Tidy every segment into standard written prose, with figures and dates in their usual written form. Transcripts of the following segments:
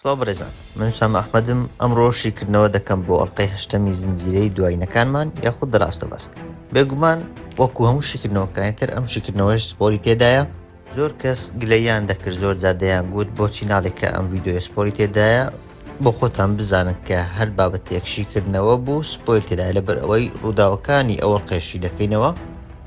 سڵاو بەڕێزان، من سام ئەحمەدم. ئەمڕۆ شیکردنەوە دەکەم بۆ ئەڵلقەی هەشتەمی زنجیرەی دوایینەکانمان یاخود دەڕاستە بەس. بێگومان وەکو هەموو شیکردنەوەکانی تر ئەم شیکردنەوەش سپۆری تێدایە. زۆر کەس گلەیان دەکرد، زۆر جاردەیان گوت بۆچی ناڵێکە ئەم ڤیددیۆ سپۆری تێدایە. بۆ خۆتان بزانن کە هەر بابەتێک شیکردنەوە بوو سپۆیل تێدایە لەبەر ئەوەی ڕووداوەکانی ئەوە قێشی دەکەینەوە.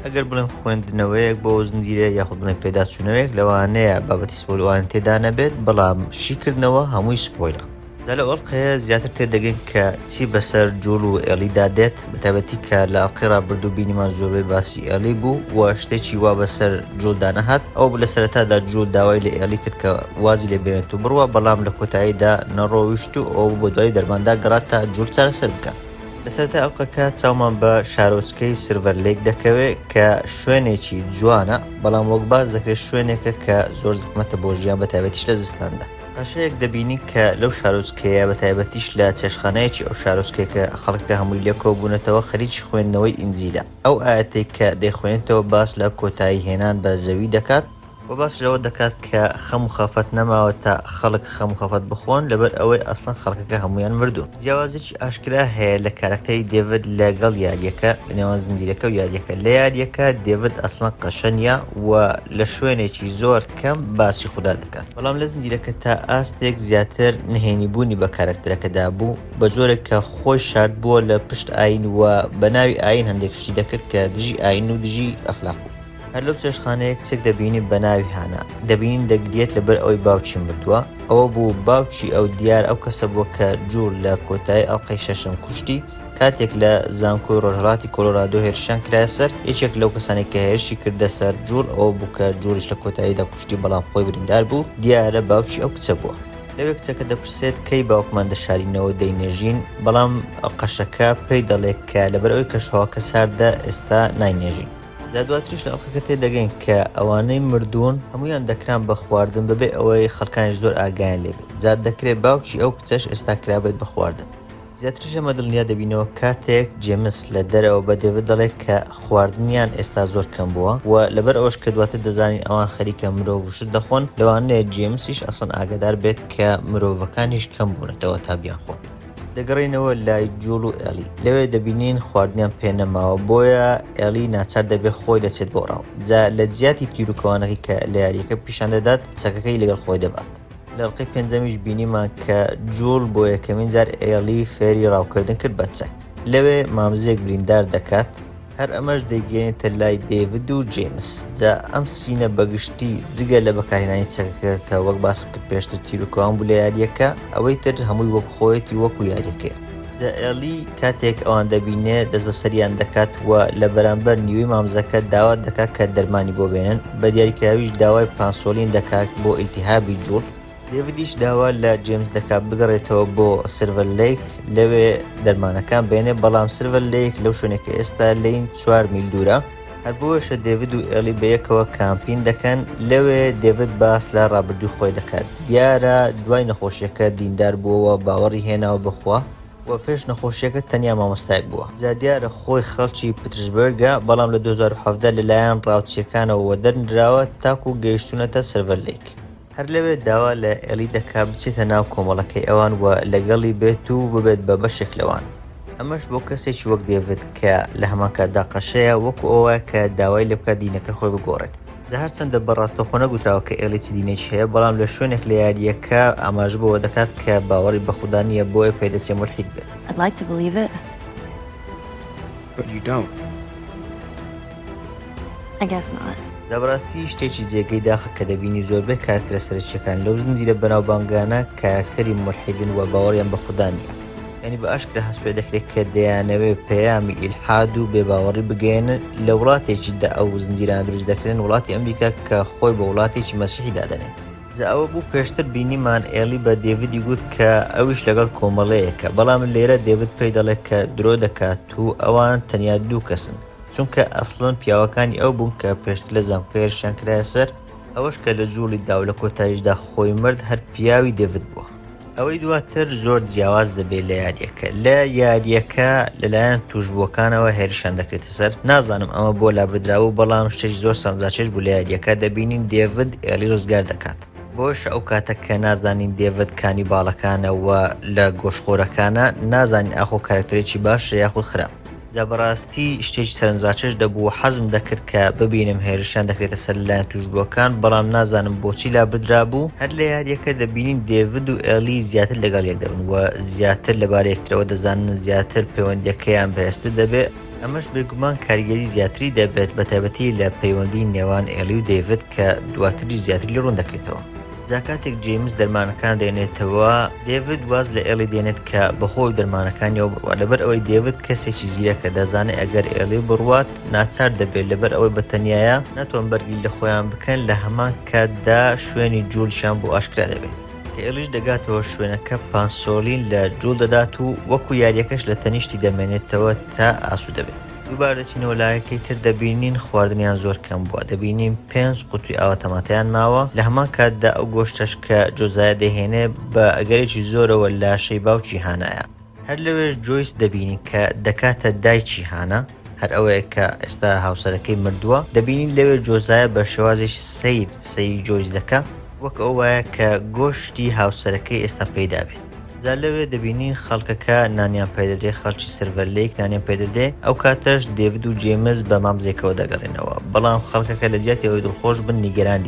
ئەگەر بڵێم خوێندنەوەیەک بۆ زنجیرە یاخود بڵێن پێداچوونەوەیەک لەوانەیە بابەتی سپۆیلوان تێدا نەبێت، بەڵام شیکردنەوە هەمووی سپۆیلە. دا لە ئەڵلقەیە زیاتر تێدەگەین کە چی بەسەر جوول و ئێلیدا دێت، بەتایبەتی کە لە ئەڵلقەی ڕابردوو بینیمان زۆربەی باسی ئێلی بوو و شتێکی وا بەسەر جوولدا نەهات. ئەو لە سەرەتادا جوول داوای لە ئێلی کرد کە وازی لێ بێنێت و بڕوە، بەڵام لە کۆتاییدا نەڕۆویشت و ئەو بۆ دوای دەرماندا گەڕات تا جوول چارەسەر بکات. لەسەرەتا ئەڵلقەکە چاومان بە شارۆچکەی سرڤەر لێک دەکەوێت کە شوێنێکی جوانە، بەڵام وەک باز دەکرێت شوێنێکە کە زۆر زەحمەتە بۆ ژیان، بەتایبەتیش لە زستاندا. پاشەیەک دەبینی کە لەو شارۆچکەیە بەتایبەتیش لە چێشخانەیەکی ئەو شارۆچکەیە کە خەڵکە هەمووی لێکۆ بوونەتەوە خەریکی خوێندنەوەی ئینجیلە. ئەو ئاەتێک کە دەیخوێنێتەوە باس لە کۆتایی هێنان بە زەوی دەکات و باش لەوە دەکات کە خەم و خەفەت نەماوە تا خەڵک خەم و خەفەت بخۆن، لەبەر ئەوەی ئەسڵەن خەڵکەکە هەمویان مردوون. جیاوازێکی ئاشکرا هەیە لە کارکتەری دێڤد لەگەڵ یاریەکە لە نێوان زنجیرەکە و یاریەکە. لە یاریەکە دێڤد ئەسڵەن قەشەنیە و لە شوێنێکی زۆر کەم باسی خوددا دەکات، بەڵام لە زنجیرەکە تا ئاستێک زیاتر نهێنی بوونی بە کارکتەرەکەدا بوو، بە جۆرێک کە خۆی شارد بووە لە پشت ئاین و بە ناوی ئاین هەندێک شتی دەکرد کە دژی ئاین و دژی ئەخلاق بوو. هەر لەو چێشخانەیە کچێک دەبینی بە ناوی هانا، دەبینین دەگرێت لەبەر ئەوەی باوکی مردووە. ئەوە بوو باوکی ئەو دیار ئەو کەسە بووە کە جوول لە کۆتایی ئەڵلقەی شەشەم کوشتی کاتێک لە زانکۆی ڕۆژهەڵاتی کۆلۆرادۆ هێرشیان کرایە سەر. یەکێک لەو کەسانێک کە هێرشی کردە سەر جوول ئەوە بوو کە جوولیش لە کۆتاییدا کوشتی، بەڵام خۆی بریندار بوو. دیارە باوکی ئەو کچە بووە. لەوێ کچەکە دەپرسێت کەی باوکمان دەشارینەوە دەینێژین، بەڵام قەشەکە پێی دەڵێت کە لەبەر ئەوەی کەشەوەکە ساردە ئێستا ناینێژین. دواتریش لە ئەڵلقەکە تێدەگەین کە ئەوانەی مردوون هەمویان دەکران بە خواردن بەبێ ئەوەی خەڵکانیش زۆر ئاگایان لێبێت. جات دەکرێت باوکی ئەو کچەش ئێستا کرابێت بە خواردن. زیاتریش ئەمە دڵنیا دەبینەوە کاتێک جێمس لە دەرەوە بە دێڤد دەڵێت کە خواردنیان ئێستا زۆر کەم بووە و لەبەر ئەوەش کە دواتر دەزانین ئەوان خەریکە مرۆڤ وشت دەخۆن، لەوانەیە جێمسیش ئەسڵەن ئاگادار بێت کە مرۆڤەکانیش کەم بوونەتەوە تا بیان خۆن. دەگەڕینەوە لای جوول و ئێلی. لەوێ دەبینین خواردنیان پێنەماوە، بۆیە ئێلی ناچار دەبێت خۆی دەچێت بۆ ڕاو. جا لە جیاتی تیرروکەوانەکەی کە لە یاریەکە پیشان دەدات چەکەکەی لەگەڵ خۆی دەبات. لە ئەڵلقەی پێنجەمیش بینیمان کە جوول بۆ یەکەمین جار ئێلی فێری ڕاوکردن کرد بە چەک. لەوێ مامزێک بریندار دەکات، هەر ئەمەش دەیگەێنێتە لای دێڤد و جێمس. جا ئەم سینە بەگشتی جگە لە بەکارهێنانی چەکەکە کە وەک باسم کرد پێشتر تیرروکەوان بوو لە یاریەکە، ئەوەی تر هەمووی وەک خۆیەتی وەکو یاریەکەیە. جا ئێلی کاتێک ئەوان دەبینێت دەست بە سەریان دەکات و لە بەرامبەر نیوەی مامزەکە داوا دەکات کە دەرمانی بۆ بێنن. بە دیاریکراویش داوای پانسۆلین دەکات بۆ ئیلتیهابی جوول. دێڤدیش داوا لە جێمس دەکات بگەڕێتەوە بۆ سرڤەر لێک لەوێ دەرمانەکان بێنێ، بەڵام سرڤەر لێک لەو شوێنێکە ئێستا لین 4 میل دوورە. هەر بۆیەشە دێڤد و ئێلی بەیەکەوە کامپین دەکەن. لەوێ دێڤد باس لە ڕابردووی خۆی دەکات. دیارە دوای نەخۆشیەکە دیندار بووەوە، باوەڕی هێناوە بخوا و پێش نەخۆشیەکە تەنیا مامۆستایەک بووە. جا دیارە خۆی خەڵکی پترسبەرگە، بەڵام لە 2017 لەلایەن ڕاوچیەکانەوە دەرنراوە تاکو گەیشتونەتە سرڤەر لێک. هەر لەوێ داوا لە ئێلی دەکات بچێتە ناو کۆمەڵەکەی ئەوان و لەگەڵی بێت و ببێت بە بەشێک لەوان. ئەمەش بۆ کەسێکی وەک دێڤد کە لە هەمان کاتدا قەشەیە، وەکو ئەوە کە داوای لێ بکات دینەکە خۆی بگۆڕێت. جا هەرچەندە بەڕاستەوخۆ نەگوتراوە کە ئێلی چ دینێکی هەیە، بەڵام لە شوێنێک لە یاریەکە ئاماژ بەوە دەکات کە باوەڕی بە خودا نییە بۆیە پێدەچێت مولحید بێت. I'd like to believe it. But you don't. I guess not. دەبڕاستی شتێکی جێگەی داخە کە دەبینی زۆربەی کارکتەرە سەرچیەکان لەو زنجیرە بەناوبانگانە کارکتەری مولحیدن و باوەڕیان بە خودا نییە. یعنی بە ئاشکرا هەست پێ دەکرێت کە دەیانەوێت پەیامی ئیلحاد و بێباوەڕی بگەێنن لە وڵاتێکیدا ئەو زنجیرانە دروست دەکرێن، وڵاتی ئەمریکا کە خۆی بە وڵاتێکی مەسیحی دادەنێت. جا ئەوە بوو پێشتر بینیمان ئێلی بە دێڤدی گوت کە ئەویش لەگەڵ کۆمەڵەیەکە، بەڵام لێرە دێڤد پێی دەڵێت کە درۆ دەکات و ئەوان تەنیا دوو کەسن، چونکە ئەسڵەن پیاوەکانی ئەو بوون کە پێشتر لە زانکۆی هێرشیان کرایە سەر. ئەوەش کە لە جووڵی دا و لە کۆتاییشدا خۆی مرد هەر پیاوی دێڤد بووە. ئەوەی دواتر زۆر جیاواز دەبێت لە یاریەکە. لە یاریەکە لەلایەن توشبووەکانەوە هێرشیان دەکرێتە سەر. نازانم ئەمە بۆ لابردراوە، بەڵام شتێک زۆر سەرنجڕاکێش بوو لە یاریەکە. دەبینین دێڤد ئێلی ڕزگار دەکات. بۆش ئەو کاتە کە نازانین دێڤد کانی باڵەکانەوە لە گۆشخۆرەکانە نازانین ئاخۆ کارکتەرێکی باشە یاخود خراپ. جا بەڕاستی شتێکی سەرنجڕاکێش دەبوو حەزم دەکرد کە ببینم هێرشیان دەکرێتە سەر لایەن توشبووەکان، بەڵام نازانم بۆچی لا بدرا بوو. هەر لە یاریەکە دەبینین دێڤد و ئێلی زیاتر لەگەڵ یەک دەبن و زیاتر لەبارەی یەکترەوە دەزانن، زیاتر پەیوەندیەکەیان بەهێزتر دەبێت. ئەمەش بێگومان کاریگەری زیاتری دەبێت بە تایبەتی لە پەیوەندی نێوان ئێلی و دێڤد کە دواتری زیاتری لە ڕوون دەکرێتەوە. جا کاتێک جێمس دەرمانەکان دێنێتەوە دێڤد واز لە ئێلی دێنێت کە بەخۆی دەرمانەکانیەوە بڕوات، لەبەر ئەوەی دێڤد کەسێکی زیرەکە دەزانێت ئەگەر ئێلی بڕوات ناچار دەبێت لەبەر ئەوەی بەتەنیایە ناتوان بەرگی لە خۆیان بکەن، لە هەمان کاتدا شوێنی جوولشیان بۆ ئاشکرا دەبێت. کە ئێلیش دەگاتەوە شوێنەکە پانسۆلین لە جوول دەدات و وەکو یاریەکەش لە تەنیشتی دەمێنێتەوە تا ئاسوو دەبێت. دووبار دەچینەوە لایەکەی تر دەبینین خواردنیان زۆر کەم بووە، دەبینین 5 قوتوی ئاوە تەماتەیان ماوە. لە هەمان کاتدا ئەو گۆشتەش کە جۆزایە دەهێنێ بە ئەگەرێکی زۆرەوە لاشەی باوکی هانایە. هەر لەوێش جۆیس دەبینین کە دەکاتە دایکی هانە، هەر ئەوەیە کە ئێستا هاوسەرەکەی مردووە. دەبینین لەوێ جۆزایە بە شێوازێکی سەیری جۆیس دەکا، وەک ئەوەیە کە گۆشتی هاوسەرەکەی ئێستا پەیدا بێت. جا لەوێ دەبینین خەڵکەکە نانیان پێدەدرێ، خەڵکی سرڤەرلەیەک نانیان پێدەدرێ. ئەو کاتەش دێڤد و جێمس بە مامزێکەوە دەگەڕێنەوە، بەڵام خەڵکەکە لە جیاتی ئەوەی دڵخۆش بن نیگەران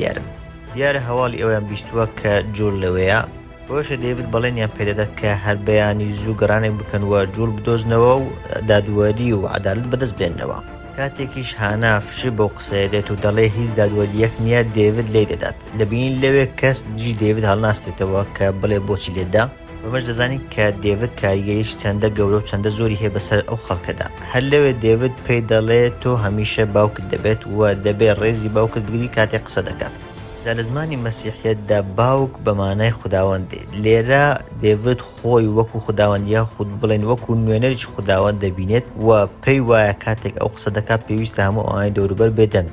دیارە هەواڵی ئەویان بیستووە کە جوول لەوەیە. بۆشە دێڤد بەڵێنیان پێدەدات کە هەر بەیانی زوو گەڕانێک بکەن و جوول بدۆزنەوە و دادوەری و عەدالەت بەدەست بێننەوە. کاتێکیش هانا فشی بۆ قسەیە دێت و دەڵێ هیچ دادوەریەک نییە، دێڤد لێ دەدات. دەبینین لەوێ کەس دژی دێڤد هەڵناستێتەوە کە بڵێ بۆچی لێدا. بەمەش دەزانین کە دێڤد کاریگەریش چەندە گەورە و چەندە زۆری هەیە بەسەر ئەو خەڵکەدا. هەر لەوێ دێڤد پێی دەڵێ تۆ هەمیشە باوکت دەبێت و دەبێت ڕێزی باوکت بگری کاتێک قسە دەکات. دا لە زمانی مەسیحیەتدا باوک بە مانای خوداوەندێ. لێرە دێڤد خۆی وەکو خوداوەندیە خود بڵێن وەکو نوێنەرێکی خوداوەند دەبینێت و پێی وایە کاتێک ئەو قسە دەکات پێویستە هەموو ئەوانەی دەوروبەر بێدەن.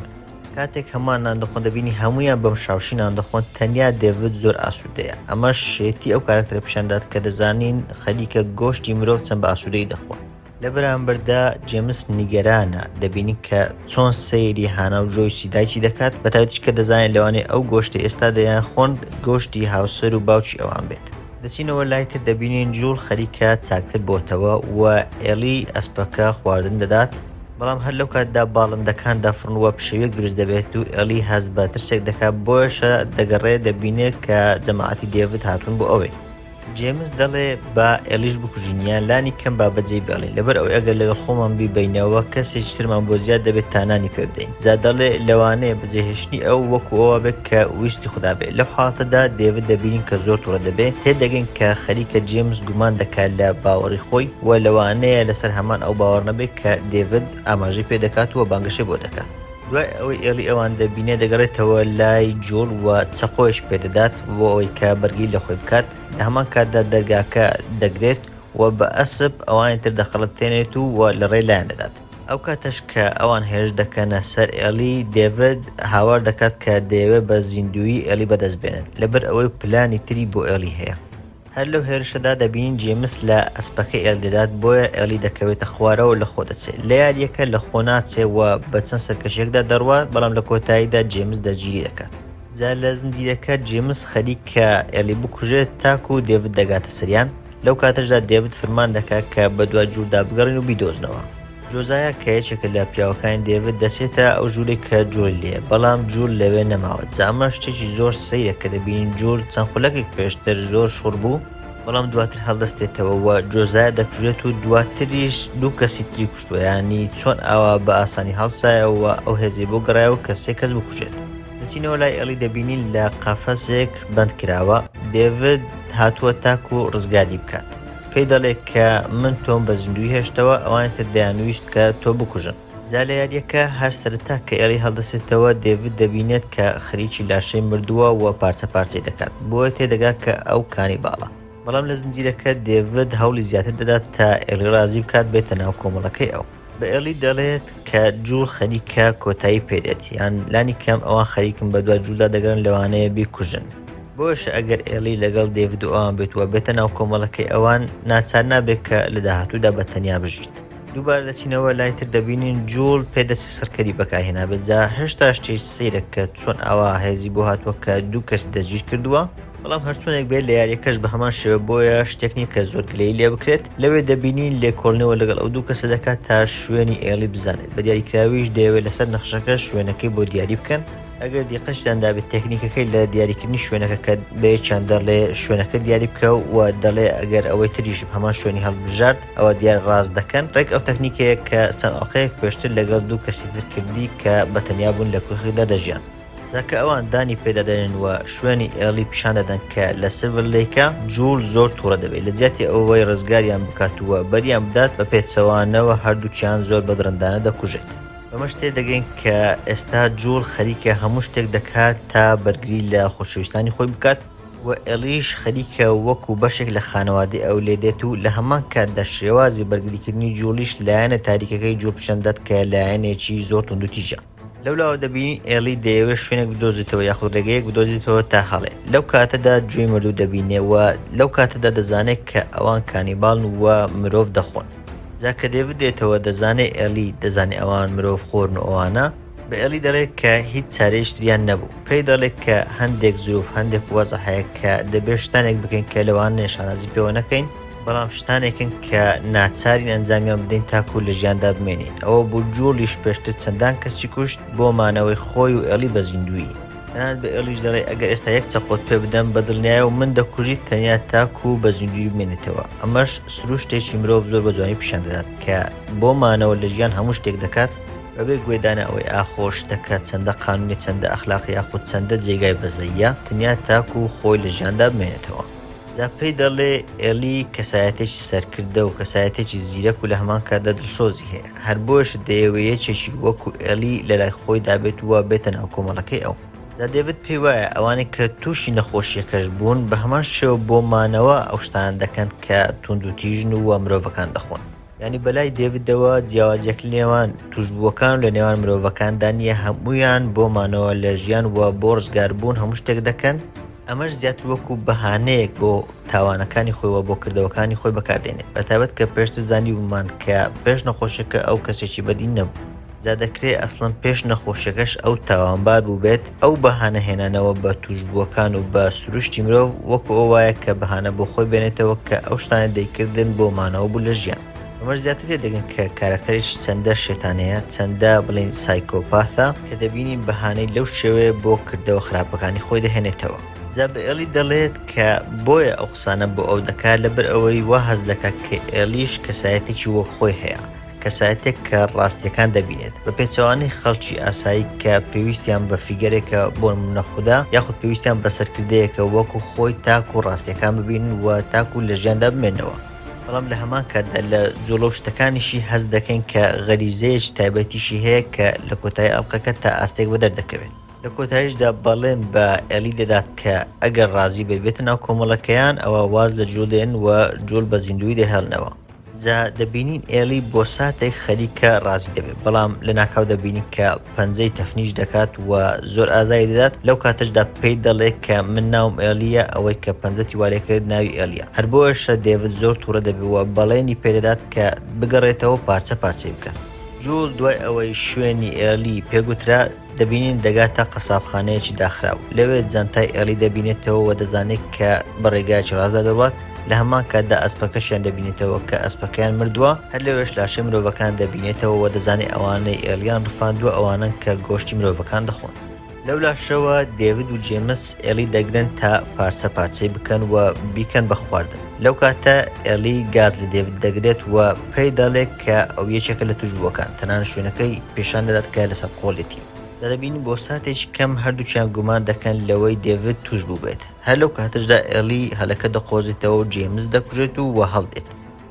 کاتێک هەمان ناندەخۆن دەبینی هەمویان بەم شاوشی ناندەخۆن، تەنیا دێڤد زۆر ئاسوودەیە. ئەمە شێتی ئەو کارکتەرە پیشاندات کە دەزانین خەریکە گۆشتی مرۆڤ چەند بە ئاسوودەی دەخوات. لە بەرامبەردا جێمس نیگەرانە، دەبینین کە چۆن سەیری هانا و جۆیسی دایکی دەکات، بەتایبەتیش کە دەزانین لەوانەیە ئەو گۆشتی ئێستا دەیان خۆن گۆشتی هاوسەر و باوکی ئەوان بێت. دەچینەوە لای تر دەبینین جوول خەریکە چاکتر بۆتەوە و ئێلی ئەسپەکە خواردن دەدات، بەڵام هەر لەو کاتدا باڵندەکان دەفڕن و پشەوێک دروست دەبێت و ئێلی هەست بە ترسێک دەکات، بۆیشە دەگەڕێ دەبینێت کە جەماعەتی دێڤد هاتوون بۆ ئەوەی. جێمس دەڵێ با ئێلیش بکوژینیان لانی کەم با بەجێی بێڵین، لەبەر ئەوەی ئەگەر لەگەڵ خۆمان بیبینەوە کەسێکی ترمان بۆ زیاد دەبێت تانانی پێ بدەین. جا دەڵێ لەوانەیە بەجێهێشتنی ئەو وەکو ئەوە بێت کە ویستی خوددا بێت. لەو حاڵەتەدا دێڤد دەبینین کە زۆر تووڕە دەبێت، تێدەگەین کە خەریکە جێمس گومان دەکات لە باوەڕی خۆی و لەوانەیە لەسەر هەمان ئەو باوەڕ نەبێت کە دێڤد ئاماژەی پێ دەکات و بانگەشەی بۆ دەکات. دوای ئەوەی ئێلی ئەوان دەبینێ دەگەڕێتەوە لای جوول و چەقۆیش پێدەدات بۆ ئەوەی کە بەرگی لە خۆی بکات. لە هەمان کاتدا دەرگاکە دەگرێت و بە ئەسپ ئەوانی تر دەخەڵەتێنێت و لە ڕێی لایەن دەدات. ئەو کاتەش کە ئەوان هێرش دەکەنە سەر ئێلی، دێڤد هاوار دەکات کە دەیەوێت بە زیندوی ئێلی بەدەست بێنن، لەبەر ئەوەی پلانی تری بۆ ئێلی هەیە. هەر لەو هێرشەدا دەبینین جێمس لە ئەسپەکەی ئێل دەدات، بۆیە ئێلی دەکەوێتە خوارەوە لە خۆ دەچێت. لە یاریەکە لە خۆ ناچێ و بە چەند سەرکەشێکدا دەڕوات، بەڵام لە کۆتاییدا جێمس دەگیری دەکات. جا لە زنجیرەکە جێمس خەریکە ئێلی بکوژێت تاکو و دێڤد دەگاتە سریان. لەو کاتەشدا دێڤد فەرمان دەکات کە بە دوای جوولدا بگەڕین و بیدۆزنەوە. جۆزایە کە یەکێکە لە پیاوەکانی دێڤد دەچێتە ئەو ژوورێک کە جوول لێ، بەڵام جوول لەوێ نەماوە. جا ئەمە شتێکی زۆر سەیرە کە دەبینین جوول چەند خولەکێک پێشتر زۆر شوڕ بوو، بەڵام دواتر هەڵدەستێتەوە و جۆزایە دەکوژێت و دواتریش دوو کەسی تری کوشتووە، ینی چۆن ئاوا بە ئاسانی هەڵسایەوە ئەو هێزی بۆ گەڕایەوە کە 3 کەس بکوژێت. دەچینەوە لای ئێلی دەبینین لە قەفەسێک بەند کراوە. دێڤد هاتووە تاکو و ڕزگاری بکات، پێی دەڵێت کە من تۆم بە زیندوی هێشتەوە، ئەوانە تر دەیانویست کە تۆ بکوژن. جا لە یاریەکە هەر سەرەتا کە ئێلی هەڵدەسێتەوە دێڤد دەبینێت کە خەریکی لاشەی مردووە و پارچە پارچەی دەکات، بۆیە تێدەگات کە ئەو کانی باڵە. بەڵام لە زنجیرەکە دێڤد هەوڵی زیاتر دەدات تا ئێلی ڕازی بکات بێتە ناو کۆمەڵەکەی ئەو. بە ئێلی دەڵێت کە جوول خەریکە کۆتایی پێدێت، یان لانی کەم ئەوان خەریکن بە دوای جوولدا دەگەڕن لەوانەیە بیکوژن. بۆشە ئەگەر ئێلی لەگەڵ دێڤد و ئەوان بێت و بێتە ناو کۆمەڵەکەی ئەوان، ناچار نابێت کە لە داهاتوودا بە تەنیا بژیت. دووبارە دەچینەوە لایتر دەبینین جوڵ پێدەستی سەرکەری بەکارهێنا بێجا هێشتا شتێک سەیرە کە چۆن ئاوا هێزی بۆ هاتووە کە دوو کەس دەگیر کردووە بەڵام هەرچۆنێک بێت لە یاریەکەش بە هەمان شێوە بۆیە شتێکنی کە زۆر گلەی لێ بکرێت لەوێ دەبینین لێکۆڵنەوە لەگەڵ ئەو دوو کەسە دەکات تا شوێنی ئێڵی بزانێت بە دیاریکراویش دەیەوێت لەسەر نەخشەکە شوێنەکەی بۆ دیاری بکەن ئەگەر دیقەشتان دابێت تەکنیکەکەی لە دیاریکردنی شوێنەکە کە بەیەکیان دەڵێ شوێنەکە دیاری بکە و دەڵێ ئەگەر ئەوەی تریش هەمان شوێنی هەڵبژارد ئەوە دیار ڕاست دەکەن ڕێک ئەو تەکنیکەیە کە چەند ئەڵقەیەک پێشتر لەگەڵ دوو کەسی تر کردی کە بەتەنیا بوون لە کوێخدا دەژیان زاکە ئەوان دانی پێدەدەێن و شوێنی ئێڵی پیشان دەدەن کە لە سڤر لەیکە جوول زۆر تووڕە دەبێت لە جیاتی ئەوەی ڕزگاریان بکاتووە بەریان بدات بە پێچەوانەوە هەردووچیان زۆر بە درەندانە دەکوژێت بەمە شتێ دەگەین کە ئێستا جوول خەریکە هەموو شتێک دەکات تا بەرگری لە خۆشەویستانی خۆی بکات و ئێلیش خەریکە وەکو بەشێک لە خانەوادی ئەو لێ دێت و لە هەمان کاتدا شێوازی بەرگریکردنی جوولیش لایەنە تاریکەکەی جوول پیشەندات کە لایەنێکی زۆر توندوتیژە لەولاوە دەبینی ئێڵی دەیەوێت شوێنێک بدۆزیتەوە یاخود ڕێگەیەک بدۆزیتەوە تا هەڵێ لەو کاتەدا گوێی مردوو دەبینێەوە لەو کاتەدا دەزانێت کە ئەوان کانیباڵن وە مرۆڤ دەخۆن جاکە دێوت دێتەوە دەزانێت ئێلی دەزانێت ئەوان مرۆڤ خۆرن و ئەوانە بە ئێلی دەڵێت کە هیچ چارەیەشتریان نەبوو پێی دەڵێت کە هەندێک زوف هەندێک وەزە هەیە کە دەبێت شتانێک بکەین کە لەوان نێشانازی پێوە نەکەین بەڵام شتانێکن کە ناچارین ئەنجامیان بدەین تاکو لە ژیاندا بمێنین ئەوە بوو جوڵیش پێشتر چەندان کەسی کوشت بۆ مانەوەی خۆی و ئێلی بەزیندوی تەنانەت بە ئێلیش دەڵێ ئەگەر ئێستا یەک چەقۆت پێ بدەم بەدڵنیایە و من دەکوژیت تەنیا تاکو و بەزیندوی بمێنێتەوە ئەمەش سروشتێکی مرۆڤ زۆر بە جوانی پیشان دەدات کە بۆ مانەوە لە ژیان هەموو شتێک دەکات بەبێ گوێدانە ئەوەی ئاخۆش دەکات چەندە قانونی چەندە ئەخلاقی یاخود چەندە جێگای بەزەیە تەنیا تاکو و خۆی لە ژیاندا بمێنێتەوە جا پێی دەڵێ ئێلی کەسایەتێکی سەرکردە و کەسایەتێکی زیرەک و لە هەمان کاتدا دڵسۆزی هەیە هەر بۆش دەیەوەیەکێکی وەکو ئێلی لە لای خۆی دابێت وە بێتە ناو کۆمەڵەکەی ئەو دا دەبێت پێی وایە ئەوانێک کە تووشی نەخۆشیەکەش بوون بە هەمان شێوە بۆ مانەوە ئەو شتان دەکەن کە توندوتیژن و مرۆڤەکان دەخۆن ینی بەلای دێویدەوە جیاوازیەک لێوان توشبووەکان لە نێوان مرۆڤەکاندا نیە هەمویان بۆ مانەوە لە ژیان وە بۆ ڕزگاربوون هەموو شتێک دەکەن ئەمەش زیاتر وەکو بەهانەیەک بۆ تاوانەکانی خۆیەوە بۆ کردەوەکانی خۆی بەکاردێنێت بەتابەت کە پێشتر زانی بوومان کە پێش نەخۆشیەکە ئەو کەسێکی بەدین نەبوو جا دەکرێت ئەسڵەن پێش نەخۆشیەکەش ئەو تاوانبار بوو بێت ئەو بەهانە هێنانەوە بە توشبووەکان و بە سروشتی مرۆڤ وەکو ئەو وایە کە بەهانە بۆ خۆی بێنێتەوە کە ئەو شتانە دەیکردن بۆ مانەوە بوو لە ژیان ئەمەش زیاتر دەگەن کە کارەکتەریش چەندە شێتانەیە چەندە بڵین سایکۆپاثە کە دەبینین بەهانەی لەو شێوەیە بۆ کردەوە خراپەکانی خۆی دەهێنێتەوە جا بە ئێلی دەڵێت کە بۆیە ئەو قسانە بۆ ئەو دەکات لەبەر ئەوەی وا هەز دەکات کە ئێلیش کەسایەتێکی وەک خۆی هەیە کەسایەتێک کە ڕاستیەکان دەبینێت بە پێچەوانەی خەڵکی ئاسایی کە پێویستیان بە فیگەرێکە بۆ نەخدا یاخود پێویستیان بەسەرکردەیەکە وەکو خۆی تاکو و ڕاستیەکان ببینن و تاکو لە ژیاندا بمێنەوە بەڵام لە هەمان کاتدا لە جۆڵە شتەکانیشی هەز دەکەین کە غەریزەیەکی تایبەتیشی هەیە کە لە کۆتایی ئەڵلقەکە تا ئاستێک بەدەردەکەوێت لە کۆتاییشدا بەڵێن بە ئێلی دەدات کە ئەگەر ڕازی بێت ناو کۆمەڵەکەیان ئەوە واز لە جوولێن و جوول بە زیندوی دەهێڵنەوە جا دەبینین ئێلی بۆ ساتێک خەریکە ڕازی دەبێت بەڵام لە ناکاو دەبینین کە پەنجەی تەفنیش دەکات و زۆر ئازایی دەدات لەو کاتەشدا پێی دەڵێت کە من ناوم ئێلیە ئەوەی کە پەنجەتی وارێکرد ناوی ئێلیە هەر بۆشە دێوت زۆر تووڕە دەبێتەوە بەڵێنی پێدەدات کە بگەڕێتەوە پارچە پارچەی بکات جوول دوای ئەوەی شوێنی ئێلی پێگوترا دەبینین دەگاتە قەسابخانەیەکی داخراو لەوێ جانتای ئێلی دەبینێتەوە و دەزانێت کە بە ڕێگایکی ڕازدا دەڕوات لە هەمان کاتدا ئەسپەکەشیان دەبینێتەوە کە ئەسپەکەیان مردووە هەر لەوێش لاشەی مرۆڤەکان دەبینێتەوە و دەزانێت ئەوانەی ئێلیان ڕفاندووە ئەوانن کە گۆشتی مرۆڤەکان دەخۆن لەو لاشەوە دێوید و جێمس ئێلی دەگرن تا پارچە پارچەی بکەن و بیکەن بە خواردن لەو کاتە ئێلی گاز لە دێوید دەگرێت و پێی دەڵێت کە ئەو یەکێکە لە توشبووەکان تەنانەت شوێنەکەی پیشان دەدات کە لەسەر قۆڵێتی دەبینی بۆ ساتێکی کەم هەردووچیان گومان دەکەن لەوەی دێوید توش بوو بێت هەر لەو کاتەشدا ئێلی هەلەکە دەقۆزێتەوە و جێمس دەکوژێت و وە هەڵدێت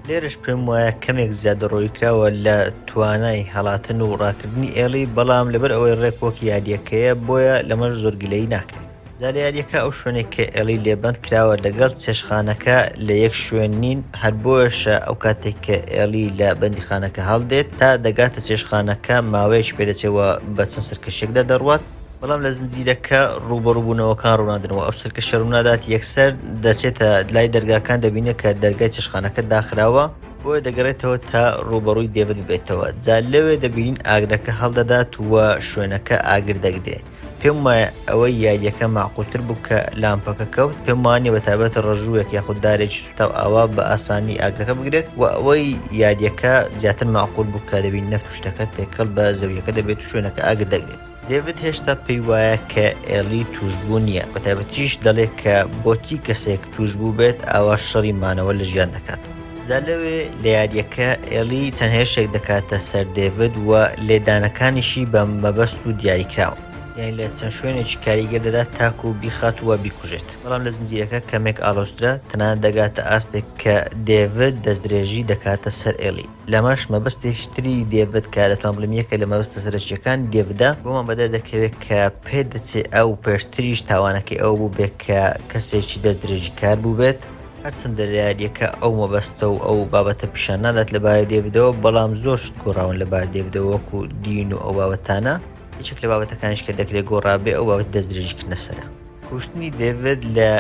لێرەش پێم وایە کەمێک زیادە ڕۆیکراوە لە توانای هەڵاتن و ڕاکردنی ئێلی بەڵام لەبەر ئەوەی ڕێکوەکی یاریەکەیە بۆیە لەمەش زۆر گلەی ناکرێت زاریارەکە ئەو شوێنێک کە ئێلی لێبەند کراوە لەگەڵ چێشخانەکە لە یەک شوێن نین هەر بۆیەشە ئەو کاتێک کە ئێلی لە بەندیخانەکە هەڵدێت تا دەگاتە چێشخانەکە ماوەیەکی پێدەچێتەوە بە چەند سەرکەشێکدا دەڕوات بەڵام لە زنجیرەکە ڕوبەڕووبوونەوەکان ڕووناندنەوە ئەو سەرکەشە ڕوونادات یەکسەر دەچێتە لای دەرگاکان دەبینێت کە دەرگای چێشخانەکە داخراوە بۆیە دەگەڕێتەوە تا ڕوبەڕووی دێڤد ببێتەوە. جا لەوێ دەبینین ئاگرەکە هەڵدەدات وە شوێنەکە ئاگر دەگدێ. پێم وایە ئەوەی یاریەکە معقولتر بوو کە لامپەکە کەوت، پێم وانێ بەتابەتە ڕژوویەک یاخود دارێکی سوتاو ئاوا بە ئاسانی ئاگرەکە بگرێت و ئەوەی یاریەکە زیاتر معقول بوو کە دەبین نەفت شتەکە تێکەڵ بە زەویەکە دەبێت و شوێنەکە ئاگر دەگرێت. دێڤد هێشتا پێی وایە کە ئێلی توشبوو نییە، بەتایبەتیش دەڵێت کە بۆچی کەسێک توشبوو بێت ئاوا شەڕی مانەوە لە ژیان دەکات. جا لەوێ لە یاریەکە ئێلی چەند هێشێک دەکاتە سەر دێڤد و لێدانەکانیشی بە مەبەست و دیاریکراوە، یان لە چەند شوێنێکی کاریگەر دەدات تاکو و بیخات وە بیکوژێت. بەڵام لە زنجیرەکە کەمێک ئاڵۆسترا تەنانەت دەگاتە ئاستێک کە دێڤد دەستدرێژی دەکاتە سەر ئێلی. لەمەش مەبەستێکی تری دێڤد کە دەتوان بڵێم یەکە لە مەبەستە سەرەکیەکان دێڤدا بۆمان بەدەر دەکەوێت کە پێدەچێت ئەو پێشتریش تاوانەکەی ئەو بوو بێت کە کەسێکی دەستدرێژی کار بوو بێت، هەرچەندە لە یاریەکە ئەو مەبەستە و ئەو بابەتە پیشان نادات لەبارەی دێڤدەوە، بەڵام زۆر شت گۆڕاون لەبارەی دێڤدەوە وەکو دین و ئەو بابەتانە. هیچێک لە بابەتەکانیش کە دەکرێت گۆڕابێ ئەو بابەت دەستدرێژیکردنە سەرە. کوشتنی دێڤد لە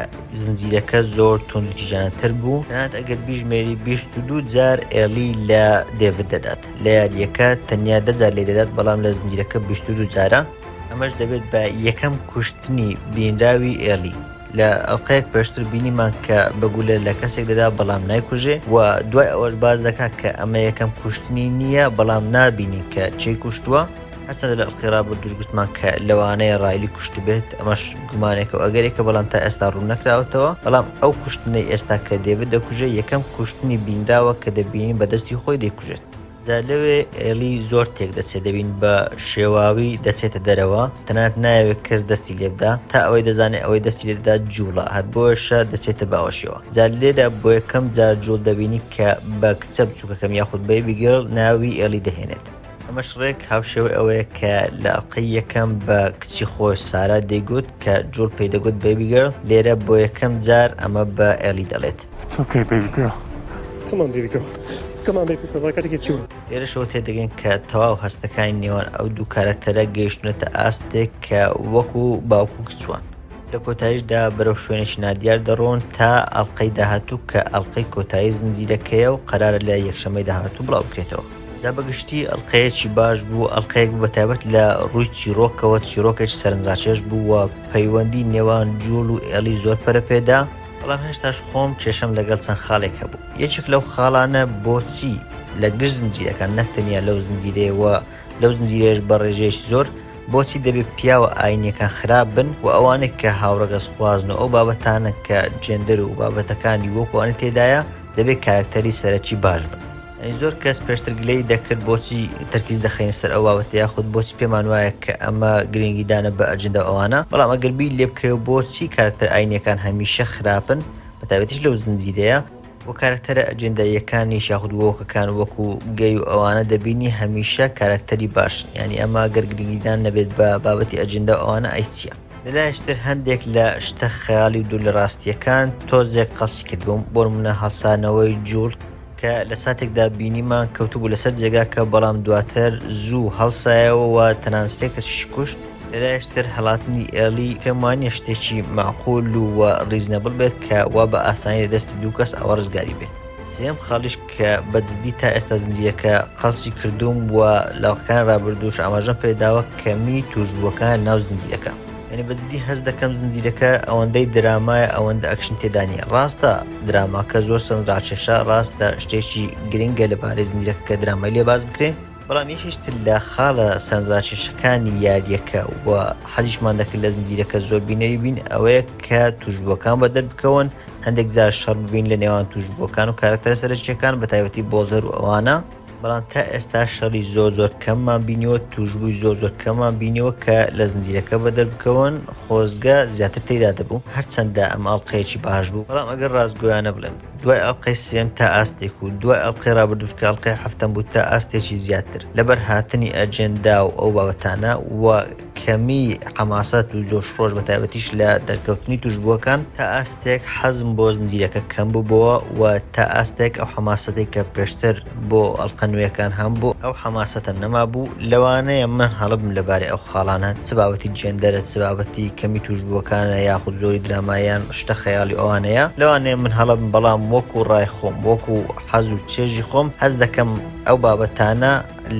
زنجیرەکە زۆر تونند و تیژانەتر بوو، تەنانەت ئەگەر بیژمێری 22 جار ئێلی لە دێڤد دەدات. لە یاریەکە تەنیا 10 جار لێ دەدات، بەڵام لە زنجیرەکە 22 جارە. ئەمەش دەبێت بە یەکەم کوشتنی بینراوی ئێلی. لە ئەڵقەیەک پێشتر بینیمان کە بەگولە لە کەسێک دەدا بەڵام نایکوژێ و دوای ئەوەش باز دەکات کە ئەمە یەکەم کوشتنی نییە، بەڵام نابینی کە چی کوشتووە. هەرچەندە لە ئەڵقەی ڕابردووش گوتمان کە لەوانەیە ڕایلی کوشت بێت، ئەمەش گومانێکە و ئەگەرێکە بەڵام تا ئێستا ڕوو نەکراوەتەوە. بەڵام ئەو کوشتنەی ئێستا کە دێڤد دەکوژێ یەکەم کوشتنی بینراوە کە دەبینین بەدەستی خۆی دەیکوژێت. جا لەوێ ئێلی زۆر تێک دەچێت، دەبین بە شێواوی دەچێتە دەرەوە، تەنانەت نایەوێت کەس دەستی لێبدا تا ئەوەی دەزانێت ئەوەی دەستی لێدەدا جوڵە، هەر بۆیەشە دەچێتە باوەشیەوە. جا لێرە بۆ یەکەم جار جوڵ دەبینی کە بە کچە بچووکەکەم یاخود بەیبی گێرڵ ناوی ئێلی دەهێنێت. ئەمەش ڕێک هاوشێوەی ئەوەیە کە لە ئەڵقەی یەکەم بە کچی خۆی سارا دەیگوت کە جوڵ پێی دەگوت بەیبی گێرڵ، لێرە بۆ یەکەم جار ئەمە بە ئێلی دەڵێت. It's okay, baby girl. Come on, baby girl. Come on, baby girl. I gotta get you. لێرەشەوە تێدەگەین کە تەواو هەستەکانی نێوان ئەو دوو کارەکتەرە گەیشتونەتە ئاستێک کە وەکو باوکو کچوان. لە کۆتاییشدا بەرەو شوێنێکی نادیار دەڕۆن تا ئەڵقەی داهاتوو کە ئەڵقەی کۆتایی زنجیرەکەیە و قەرارە لە یەکشەمەی داهاتوو بڵاو بکرێتەوە. جا بەگشتی ئەڵقەیەکی باش بوو، ئەڵقەیەک بوو بەتایبەت لە ڕووی چیرۆکەوە، چیرۆکێکی سەرنجڕاکێش بوو و پەیوەندی نێوان جوڵ و ئێلی زۆر پەرە پێدا. بەڵام هێشتاش خۆم کێشەم لەگەڵ چەند خاڵێک هەبوو. یەکێک لەو خاڵانە بۆچی لە گشت زنجیرەکان نەکتەنیا لەو زنجیرەیەوە لەو زنجیرەیەش بە ڕێژەیەکی زۆر بۆچی دەبێت پیاوە ئاینیەکان خراپ بن و ئەوانێک کە هاوڕەگەز خوازن و ئەو بابەتانە کە جێندەر و بابەتەکانی وەکوانە تێدایە دەبێت کارکتەری سەرەکی باش بن. زۆر کەس پێشتر گلەی دەکرد بۆچی تەرکیز دەخەین سەر ئەو بابەتە یاخود بۆچی پێمان وایە کە ئەمە گرنگیدانە بە ئەجندە ئەوانە، بەڵام ئەگەر بیر لێ بکەوە بۆچی کارکتەر ئاینیەکان هەمیشە خراپن بەتایبەتیش لەو زنجیرەیە و کارکتەرە ئەجنداییەکانی یاخود وۆکەکان وەکو گەی و ئەوانە دەبینی هەمیشە کارکتەری باشن، یعنی ئەمە گەر گرنگیدان نەبێت بە بابەتی ئەجندە ئەوانە ئەیچیە. لەلایەشتر هەندێک لە شتە خەیاڵی و دوو لە ڕاستیەکان تۆزێک قەسی کردبووم، بۆ نمونە هەڵسانەوەی جوڵ کە لە ساتێکدا بینیمان کەوتوبوو لەسەر جێگاکە، بەڵام دواتر زوو هەڵسایەوە و تەنانەت سێ کەسیش کوشت. لەلایەشتر هەڵاتنی ئێلی پێم وانیە شتێکی معقول و ڕیزنەبڵ بێت کە وا بە ئاسانی لە دەستی دوو کەس ئەوە ڕزگاری بێت. سێم خاڵیش کە بەجددی تا ئێستا زنجیرەکە قەسی کردووم و لاوەکان ڕابردووش ئاماژەم پێداوە کەمی توشبووەکان ناو زنجیرەکە. یعنی بەجددی هەز دەکەم زنجیرەکە ئەوەندەی درامایە ئەوەندە ئەکشن تێدانە. ڕاستە دراماکە زۆر سەرنجڕاکێشە، ڕاستە شتێکی گرنگە لەبارەی زنجیرەکە کە درامای لێ باز بکرێت، بەڵام یەکێشتر لە خاڵە سەرنجڕاکێشەکانی یاریەکە و حەزیشمان دەکرد لە زنجیرەکە زۆر بینەری بین ئەوەیە کە توشبووەکان بەدەر بکەون، هەندێک جار شەڕ ببین لە نێوان توشبووەکان و کارکتەرە سەرنجڕاکێشەکان بەتایبەتی بۆڵدەر و ئەوانە، بەڵام تا ئێستا شەڕی زۆر کەممان بینیوە، توشبووی زۆر کەممان بینیوە کە لە زنجیرەکە بەدەر بکەون. خۆزگە زیاتر تێدا دەبوو، هەرچەندە ئەم ئەڵقەیەکی باش بوو، بەڵام ئەگەر ڕاستگۆیانە بڵێم دوای ئەڵقەی سێم تا ئاستێک و دوای ئەڵقەی ڕابردووش کە ئەڵقەی هەفتەم بوو تا ئاستێکی زیاتر لەبەر هاتنی ئەجێندا و ئەو بابەتانە و کەمی حەماسەت و جۆشڕۆژ بە تایبەتیش لە دەرکەوتنی توشبووەکان تا ئاستێک حەزم بۆ زنجیرەکە کەم بووبەوە و تا ئاستێک ئەو حەماسەتێک کە پێشتر بۆ ئەڵقە نوێیەکان هەم بوو ئەو حەماسەتەم نەما بوو لەوانەیە من هەڵبم لەبارەی ئەو خاڵانە چ بابەتی جێندەرە چ بابەتی کەمی توشبووەکانە یاخود زۆری درامایان شتە خەیاڵی ئەوانەیە لەوانەیە من هەڵبم بەڵام وەکو ڕای خۆم وەکو حەز و چێژی خۆم هەز دەکەم ئەو بابەتانە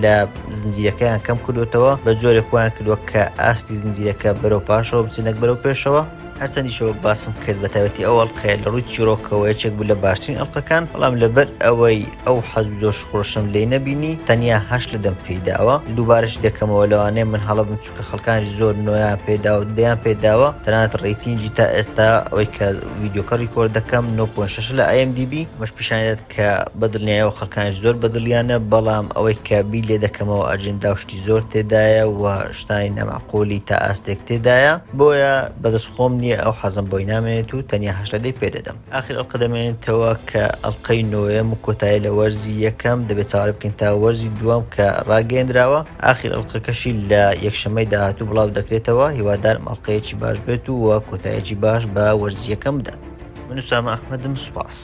لە زنجیرەکەیان کەم کردوتەوە بە جۆرێک وایان کردووە کە ئاستی زنجیرەکە بەرەو پاشەوە بچنەک بەرەو پێشەوە هەرچەندیشەوە باسم کرد بە تایبەتی ئەو ئەڵقەیە لە ڕووی چیرۆکەوە یەکێک بوو لە باشترین ئەڵقەکان بەڵام لەبەر ئەوەی ئەو حەز و جۆش خۆشم لێ نەبینی تەنیا 8 لە 10 پێداوە دووبارەش دەکەمەوە لەوانەیە من هەڵەبم چووکە خەڵکانی زۆر نۆیان پێداوە دەیان پێداوە تەنانەت ڕێیتینگی تا ئێستا ئەوەی کە ڤیدیۆکە ڕیکۆرد دەکەم 9.6 لە IMDb مەش پیشانێت کە بەدڵنیایەوە خەڵکانی زۆر بەدڵیانە بەڵام ئەوەی کە بی لێ دەکەمەوە ئەجندا و شتی زۆر تێدایە و شتانی نەماقۆلی تا ئاستێک تێدایە بۆیە بەدەستخۆم نییە ئەو حەزم بۆی نامێنێت و تەنیا 8 لە 10 پێ دەدەم ئاخر ئەڵقە دەمێنێتەوە کە ئەڵقەی نۆیەم و کۆتایی لە وەرزی یەکەم دەبێت چاوەڕێ بکەین تا وەرزی دووەم کە ڕاگەیەندراوە ئاخر ئەڵقەکەشی لە یەکشەمەی داهاتوو بڵاو دەکرێتەوە هیوادارم ئەڵقەیەکی باش بێت و وە کۆتاییەکی باش بە وەرزی یەکەم بدات من ئوسامە ئەحمەدم سوپاس